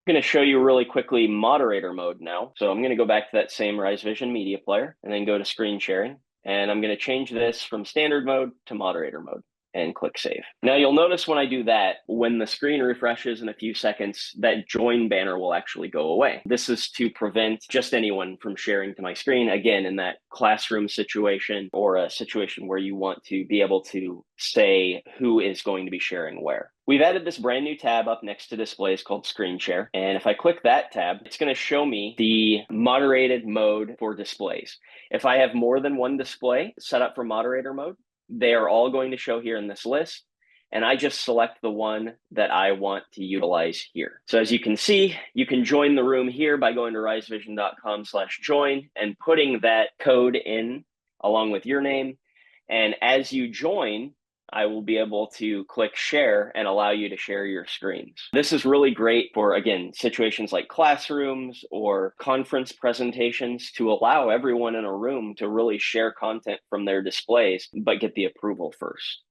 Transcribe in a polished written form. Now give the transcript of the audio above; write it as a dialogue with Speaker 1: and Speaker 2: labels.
Speaker 1: I'm going to show you really quickly moderator mode now. So I'm going to go back to that same Rise Vision media player and then go to screen sharing. And I'm going to change this from standard mode to moderator mode and click save. Now you'll notice when I do that, when the screen refreshes in a few seconds, that join banner will actually go away. This is to prevent just anyone from sharing to my screen, again, in that classroom situation or a situation where you want to be able to say who is going to be sharing where. We've added this brand new tab up next to displays called Screen Share. And if I click that tab, it's going to show me the moderated mode for displays. If I have more than one display set up for moderator mode, they are all going to show here in this list. And I just select the one that I want to utilize here. So as you can see, you can join the room here by going to risevision.com/join and putting that code in along with your name. And as you join, I will be able to click share and allow you to share your screens. This is really great for, again, situations like classrooms or conference presentations to allow everyone in a room to really share content from their displays, but get the approval first.